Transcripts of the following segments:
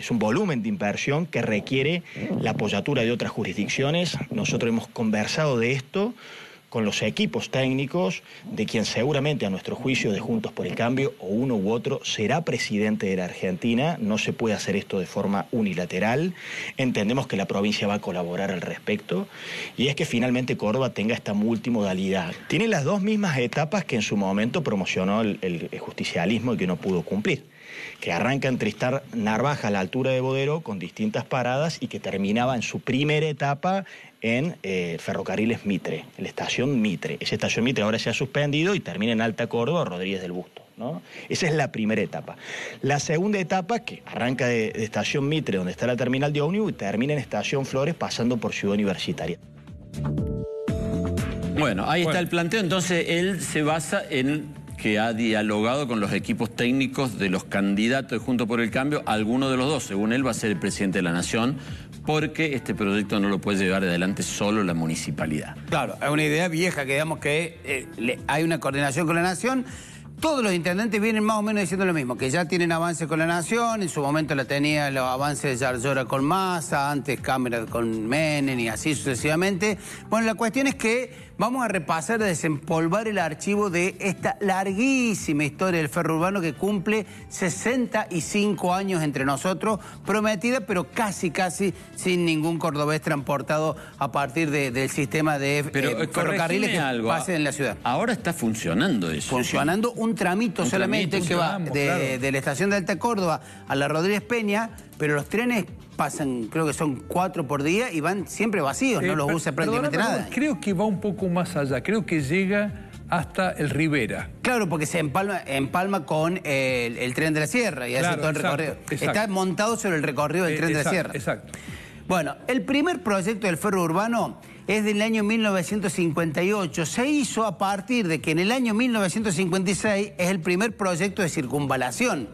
es un volumen de inversión que requiere la apoyatura de otras jurisdicciones. Nosotros hemos conversado de esto con los equipos técnicos de quien seguramente a nuestro juicio de Juntos por el Cambio o uno u otro será presidente de la Argentina. No se puede hacer esto de forma unilateral. Entendemos que la provincia va a colaborar al respecto y es que finalmente Córdoba tenga esta multimodalidad. Tiene las dos mismas etapas que en su momento promocionó el justicialismo y que no pudo cumplir, que arranca en Tristar Narvaja a la altura de Bodero con distintas paradas y que terminaba en su primera etapa en Ferrocarriles Mitre, en la estación Mitre. Esa estación Mitre ahora se ha suspendido y termina en Alta Córdoba, Rodríguez del Busto, ¿no? Esa es la primera etapa. La segunda etapa, que arranca de estación Mitre, donde está la terminal de ómnibus, y termina en estación Flores, pasando por Ciudad Universitaria. Bueno, ahí está el planteo. Entonces, él se basa en que ha dialogado con los equipos técnicos de los candidatos de Juntos por el Cambio. Alguno de los dos, según él, va a ser el presidente de la Nación, porque este proyecto no lo puede llevar adelante solo la municipalidad. Claro, es una idea vieja que digamos que hay una coordinación con la Nación. Todos los intendentes vienen más o menos diciendo lo mismo, que ya tienen avances con la Nación, en su momento la tenía los avances de Yarlora con Massa, antes Cámara con Menem y así sucesivamente. Bueno, la cuestión es que vamos a repasar, a desempolvar el archivo de esta larguísima historia del ferro urbano que cumple 65 años entre nosotros, prometida pero casi sin ningún cordobés transportado a partir del sistema de ferrocarriles que pase en la ciudad. Ahora está funcionando eso. Funcionando un tramito solamente que va de la estación de Alta Córdoba a la Rodríguez Peña, pero los trenes pasan, creo que son 4 por día y van siempre vacíos, no los usa prácticamente nada. Creo que va un poco más allá, creo que llega hasta el Rivera. Claro, porque se empalma con el tren de la Sierra y hace todo el recorrido. Está montado sobre el recorrido del tren de la Sierra. Exacto. Bueno, el primer proyecto del ferro urbano es del año 1958. Se hizo a partir de que en el año 1956 es el primer proyecto de circunvalación.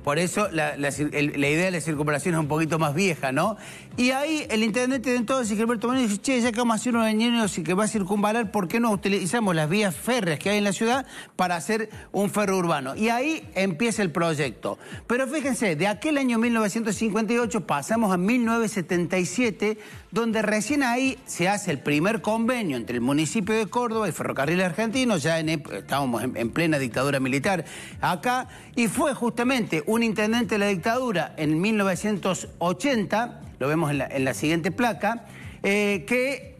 Por eso la idea de la circunvalación es un poquito más vieja, ¿no? Y ahí el intendente de entonces, Gilberto Moreno, dice, che, ya que vamos a hacer un año que va a circunvalar, ¿por qué no utilizamos las vías férreas que hay en la ciudad para hacer un ferro urbano? Y ahí empieza el proyecto. Pero fíjense, de aquel año 1958 pasamos a 1977, donde recién ahí se hace el primer convenio entre el municipio de Córdoba y Ferrocarril Argentino, ya estábamos en plena dictadura militar acá, y fue justamente un intendente de la dictadura en 1980, lo vemos en la siguiente placa, que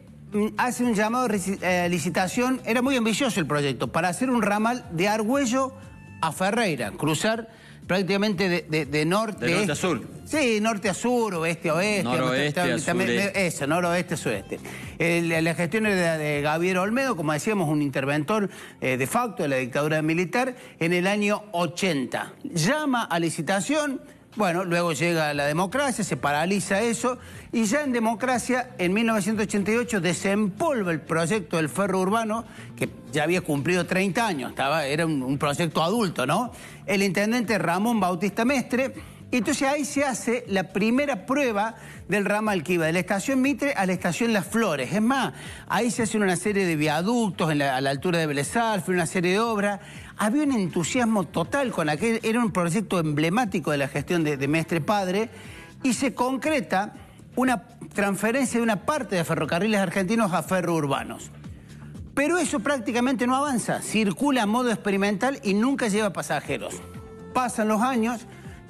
hace un llamado a licitación. Era muy ambicioso el proyecto, para hacer un ramal de Argüello a Ferreira, cruzar prácticamente de norte... De norte a sur. Sí, norte a sur, oeste a oeste. Noroeste a sureste. Eso, noroeste a sureste. La gestión era de Gabriel Olmedo, como decíamos, un interventor de facto de la dictadura militar, en el año 80. Llama a licitación. Bueno, luego llega la democracia, se paraliza eso, y ya en democracia, en 1988, desempolva el proyecto del ferro urbano, que ya había cumplido 30 años, era un proyecto adulto, ¿no? El intendente Ramón Bautista Mestre, y entonces ahí se hace la primera prueba del ramal que iba de la estación Mitre a la estación Las Flores. Es más, ahí se hace una serie de viaductos a la altura de Vélez Sarsfield, una serie de obras. Había un entusiasmo total con aquel, era un proyecto emblemático de la gestión de Mestre Padre, y se concreta una transferencia de una parte de Ferrocarriles Argentinos a ferro urbanos. Pero eso prácticamente no avanza, circula a modo experimental y nunca lleva pasajeros. Pasan los años,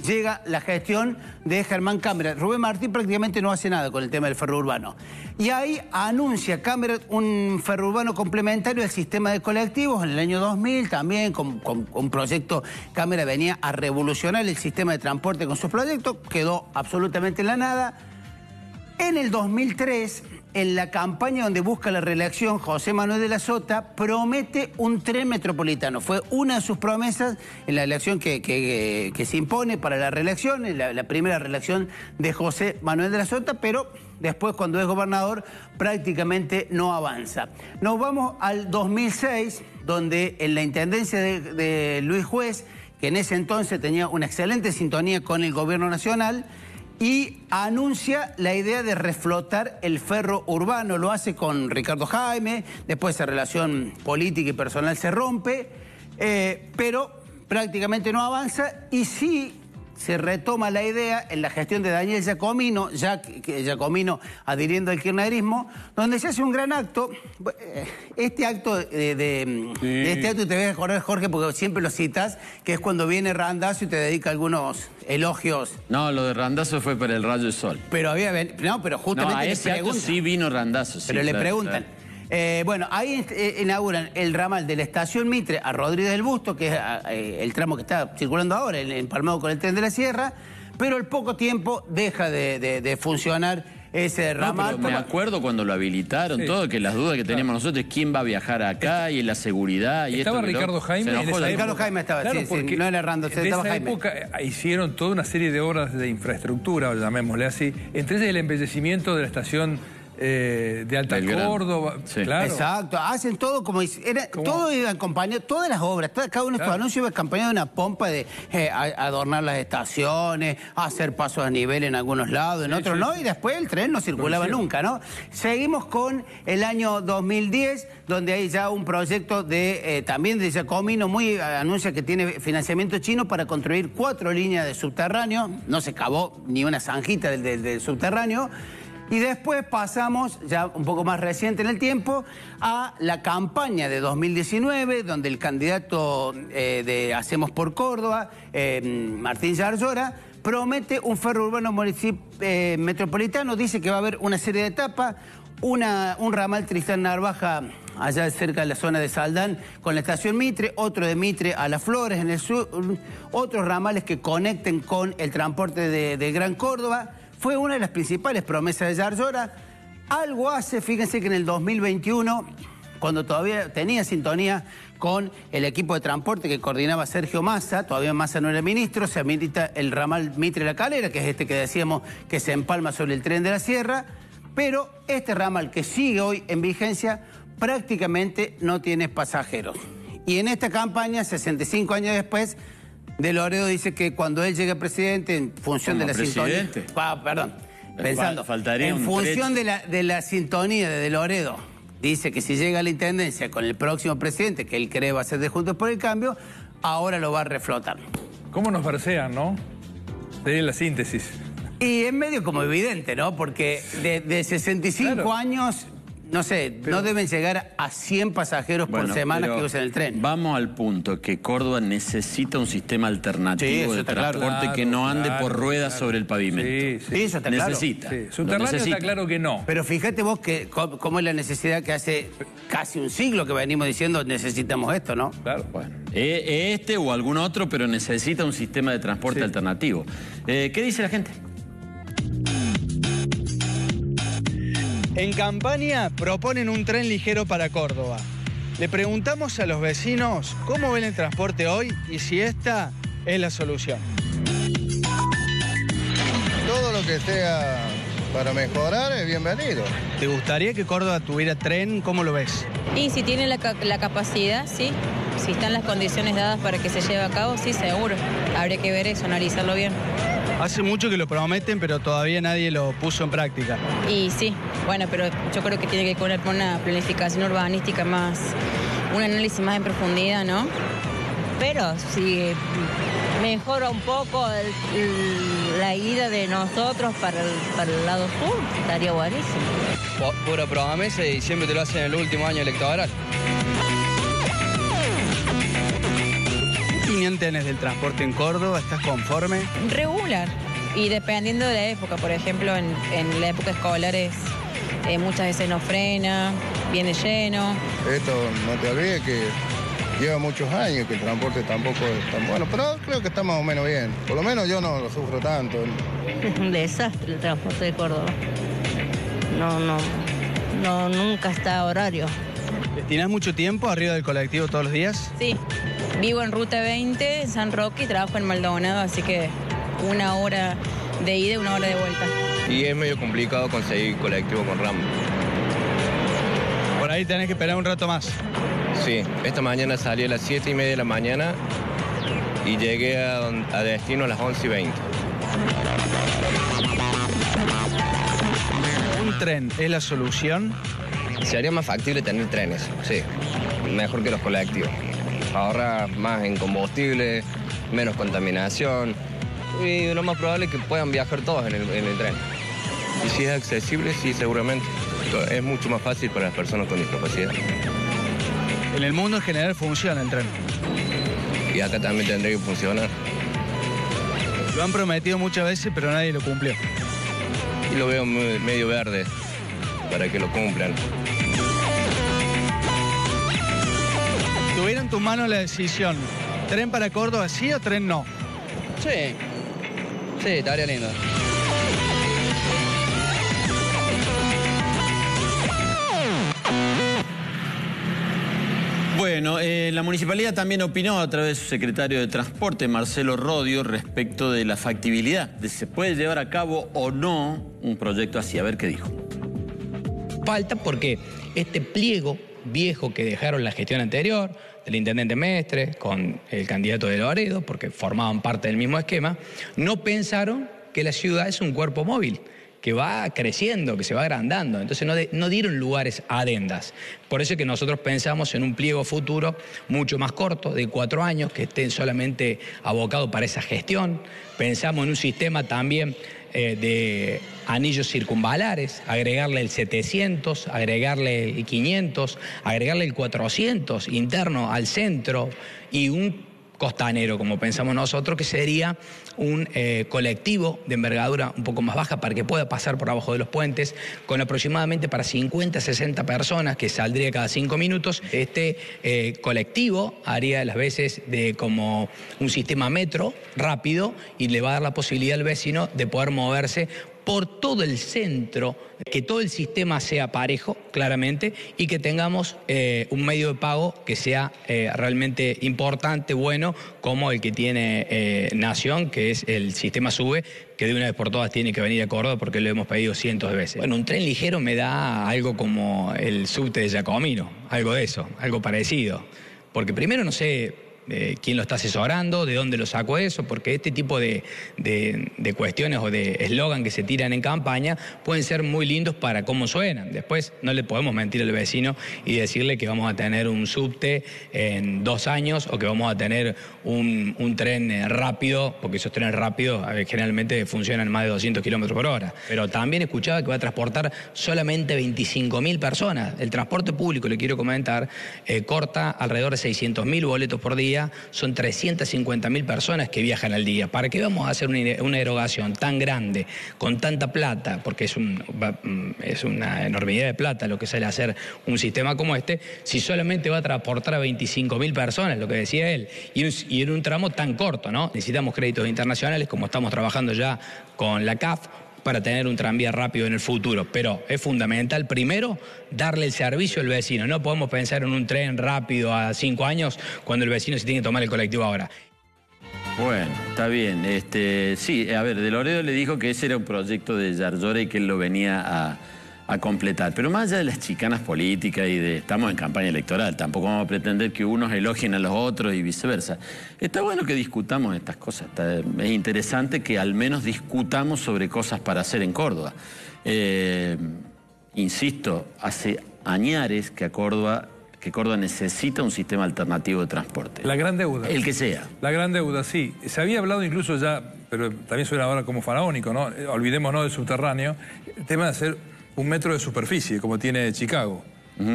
llega la gestión de Germán Camera. Rubén Martín prácticamente no hace nada con el tema del ferro urbano. Y ahí anuncia Camera un ferro urbano complementario al sistema de colectivos en el año 2000, también con un proyecto. Camera venía a revolucionar el sistema de transporte con sus proyectos, quedó absolutamente en la nada. En el 2003, en la campaña donde busca la reelección, José Manuel de la Sota promete un tren metropolitano. Fue una de sus promesas en la elección que se impone para la reelección, en la primera reelección de José Manuel de la Sota, pero después, cuando es gobernador, prácticamente no avanza. Nos vamos al 2006, donde en la intendencia de Luis Juez, que en ese entonces tenía una excelente sintonía con el gobierno nacional, y anuncia la idea de reflotar el ferro urbano. Lo hace con Ricardo Jaime, después esa relación política y personal se rompe, pero prácticamente no avanza, y sí se retoma la idea en la gestión de Daniel Giacomino, Giacomino adhiriendo al kirchnerismo, donde se hace un gran acto. Este acto de este acto te voy a acordar, Jorge, porque siempre lo citas, que es cuando viene Randazzo y te dedica algunos elogios. No, lo de Randazzo fue para el Rayo del Sol. Pero pero justamente no, a ese acto sí vino Randazzo. Pero le preguntan. Claro. Bueno, ahí inauguran el ramal de la estación Mitre a Rodríguez del Busto, que es el tramo que está circulando ahora, empalmado con el Tren de la Sierra, pero al poco tiempo deja de funcionar ese ramal. Pero me acuerdo cuando lo habilitaron, todo, que las dudas que teníamos nosotros es quién va a viajar acá y en la seguridad. Y estaba Ricardo Jaime. Ricardo Jaime estaba, claro, porque no era Randazzo, estaba Jaime. En esa época hicieron toda una serie de obras de infraestructura, llamémosle así, entre ellas el embellecimiento de la estación de Alta Córdoba, sí. Claro. Exacto, hacen todo como todo iba acompañado, todas las obras, cada uno de estos anuncios iba acompañado de una pompa de adornar las estaciones, hacer pasos a nivel en algunos lados, en otros no, y después el tren no circulaba nunca, ¿no? Seguimos con el año 2010, donde hay ya un proyecto de también de Giacomino, anuncia que tiene financiamiento chino para construir 4 líneas de subterráneo, no se cavó ni una zanjita del subterráneo. Y después pasamos, ya un poco más reciente en el tiempo, a la campaña de 2019, donde el candidato de Hacemos por Córdoba, Martín Yarlora, promete un ferro urbano metropolitano, dice que va a haber una serie de etapas, un ramal Tristán Narvaja allá cerca de la zona de Saldán con la estación Mitre, otro de Mitre a Las Flores en el sur, otros ramales que conecten con el transporte de Gran Córdoba. Fue una de las principales promesas de Yarlora. Algo hace, fíjense que en el 2021, cuando todavía tenía sintonía con el equipo de transporte que coordinaba Sergio Massa, todavía Massa no era ministro, se habilita el ramal Mitre-La Calera, que es este que decíamos que se empalma sobre el Tren de la Sierra, pero este ramal que sigue hoy en vigencia prácticamente no tiene pasajeros. Y en esta campaña, 65 años después, De Loredo dice que cuando él llegue presidente, en función de la sintonía... En función de la sintonía de Loredo, dice que si llega a la intendencia con el próximo presidente, que él cree va a ser de Juntos por el Cambio, ahora lo va a reflotar. ¿Cómo nos parecean, no? Sería la síntesis. Y es medio como evidente, ¿no? Porque de 65 años... No sé, no deben llegar a 100 pasajeros por semana que usen el tren. Vamos al punto, que Córdoba necesita un sistema alternativo de transporte que no ande por ruedas sobre el pavimento. Sí, eso está necesita. Claro. Sí. Subterráneo está claro que no. Pero fíjate vos que cómo es la necesidad que hace casi un siglo que venimos diciendo necesitamos esto, ¿no? Claro. Bueno, este o algún otro, pero necesita un sistema de transporte alternativo. ¿Qué dice la gente? En campaña proponen un tren ligero para Córdoba. Le preguntamos a los vecinos cómo ven el transporte hoy y si esta es la solución. Todo lo que sea para mejorar es bienvenido. ¿Te gustaría que Córdoba tuviera tren? ¿Cómo lo ves? Y si tiene la capacidad, sí. Si están las condiciones dadas para que se lleve a cabo, sí, seguro. Habría que ver eso, analizarlo bien. Hace mucho que lo prometen, pero todavía nadie lo puso en práctica. Y sí, bueno, pero yo creo que tiene que poner una planificación urbanística más, un análisis más en profundidad, ¿no? Pero si mejora un poco la ida de nosotros para el lado sur, estaría buenísimo. Pura promesa y siempre te lo hacen en el último año electoral. ¿Qué opinión tenés del transporte en Córdoba? ¿Estás conforme? Regular. Y dependiendo de la época, por ejemplo, en la época escolar muchas veces no frena, viene lleno. Esto no te olvides que lleva muchos años, que el transporte tampoco es tan bueno, pero creo que está más o menos bien. Por lo menos yo no lo sufro tanto. Es un desastre el transporte de Córdoba. No, nunca está a horario. ¿Destinás mucho tiempo arriba del colectivo todos los días? Sí. Vivo en Ruta 20, en San Roque, y trabajo en Maldonado, así que 1 hora de ida y 1 hora de vuelta. Y es medio complicado conseguir colectivo con RAM. Por ahí tenés que esperar un rato más. Sí, esta mañana salí a las 7:30 de la mañana y llegué a destino a las 11:20. ¿Un tren es la solución? Sería más factible tener trenes, sí. Mejor que los colectivos. Ahorra más en combustible, menos contaminación. y lo más probable es que puedan viajar todos en el tren. Y si es accesible, sí, seguramente. Es mucho más fácil para las personas con discapacidad. En el mundo en general funciona el tren. Y acá también tendría que funcionar. Lo han prometido muchas veces, pero nadie lo cumplió. Y lo veo medio verde para que lo cumplan. ¿Tuviera en tu mano la decisión, tren para Córdoba sí o tren no? Sí, estaría lindo. Bueno, la municipalidad también opinó a través de su secretario de Transporte, Marcelo Rodio, respecto de la factibilidad de si se puede llevar a cabo o no un proyecto así. A ver qué dijo. Falta porque este pliego viejo que dejaron la gestión anterior, del intendente Mestre, con el candidato de Loredo, porque formaban parte del mismo esquema, no pensaron que la ciudad es un cuerpo móvil, que va creciendo, que se va agrandando. Entonces no dieron lugares a adendas. Por eso es que nosotros pensamos en un pliego futuro mucho más corto, de 4 años, que estén solamente abocado para esa gestión. Pensamos en un sistema también de anillos circunvalares, agregarle el 700, agregarle el 500, agregarle el 400 interno al centro y un costanero, como pensamos nosotros, que sería un colectivo de envergadura un poco más baja para que pueda pasar por abajo de los puentes, con aproximadamente para 50, 60 personas, que saldría cada 5 minutos. Este colectivo haría las veces de como un sistema metro rápido y le va a dar la posibilidad al vecino de poder moverse por todo el centro, que todo el sistema sea parejo, claramente, y que tengamos un medio de pago que sea realmente importante, bueno, como el que tiene Nación, que es el sistema SUBE, que de una vez por todas tiene que venir a Córdoba porque lo hemos pedido cientos de veces. Bueno, un tren ligero me da algo como el subte de Giacomino, algo de eso, algo parecido. Porque primero no sé quién lo está asesorando, de dónde lo sacó eso, porque este tipo de cuestiones o de eslogan que se tiran en campaña pueden ser muy lindos para cómo suenan. Después no le podemos mentir al vecino y decirle que vamos a tener un subte en 2 años o que vamos a tener un tren rápido, porque esos trenes rápidos generalmente funcionan más de 200 kilómetros por hora. Pero también escuchaba que va a transportar solamente 25.000 personas. El transporte público, le quiero comentar, corta alrededor de 600.000 boletos por día. Son 350.000 personas que viajan al día. ¿Para qué vamos a hacer una erogación tan grande, con tanta plata? Porque es una enormidad de plata lo que sale a hacer un sistema como este, si solamente va a transportar a 25.000 personas, lo que decía él, y en un tramo tan corto, ¿no? Necesitamos créditos internacionales, como estamos trabajando ya con la CAF, para tener un tranvía rápido en el futuro. Pero es fundamental, primero, darle el servicio al vecino. No podemos pensar en un tren rápido a 5 años cuando el vecino se tiene que tomar el colectivo ahora. Bueno, está bien. Sí, a ver, de Loredo le dijo que ese era un proyecto de Yarlora y que él lo venía a completar. Pero más allá de las chicanas políticas y de estamos en campaña electoral, tampoco vamos a pretender que unos elogien a los otros y viceversa. Está bueno que discutamos estas cosas. Es interesante que al menos discutamos sobre cosas para hacer en Córdoba. Insisto, hace añares que Córdoba necesita un sistema alternativo de transporte. La gran deuda. El que sea. La gran deuda, sí. Se había hablado incluso ya, pero también suena ahora como faraónico, ¿no? Olvidémonos del subterráneo. El tema de hacer 1 metro de superficie, como tiene Chicago,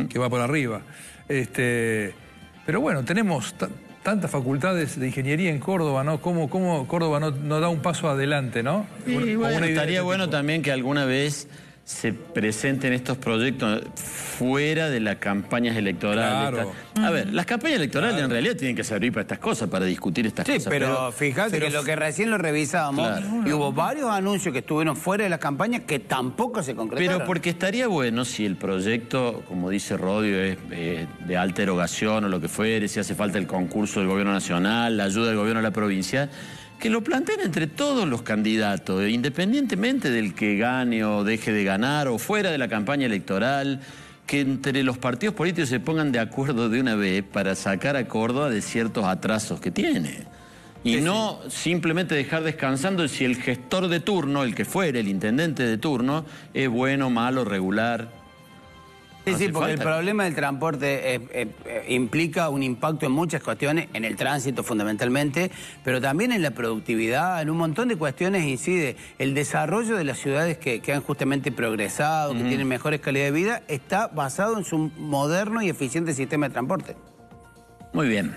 que va por arriba. Pero bueno, tenemos tantas facultades de ingeniería en Córdoba, ¿no? ¿Cómo Córdoba no da un paso adelante, ¿no? Y bueno, estaría bueno también que alguna vez se presenten estos proyectos fuera de las campañas electorales. Claro. A ver, las campañas electorales en realidad tienen que servir para estas cosas, para discutir estas cosas. Sí, pero fíjate que lo que recién lo revisábamos, y hubo varios anuncios que estuvieron fuera de las campañas que tampoco se concretaron. Pero porque estaría bueno si el proyecto, como dice Rodio, es de alta erogación o lo que fuere, si hace falta el concurso del gobierno nacional, la ayuda del gobierno de la provincia, que lo planteen entre todos los candidatos, independientemente del que gane o deje de ganar o fuera de la campaña electoral, que entre los partidos políticos se pongan de acuerdo de una vez para sacar a Córdoba de ciertos atrasos que tiene. Y no simplemente dejar descansando si el gestor de turno, el que fuere, el intendente de turno, es bueno, malo, regular. Sí, porque el problema del transporte implica un impacto en muchas cuestiones, en el tránsito fundamentalmente, pero también en la productividad, en un montón de cuestiones incide. El desarrollo de las ciudades que han justamente progresado, que tienen mejores calidad de vida, está basado en su moderno y eficiente sistema de transporte. Muy bien.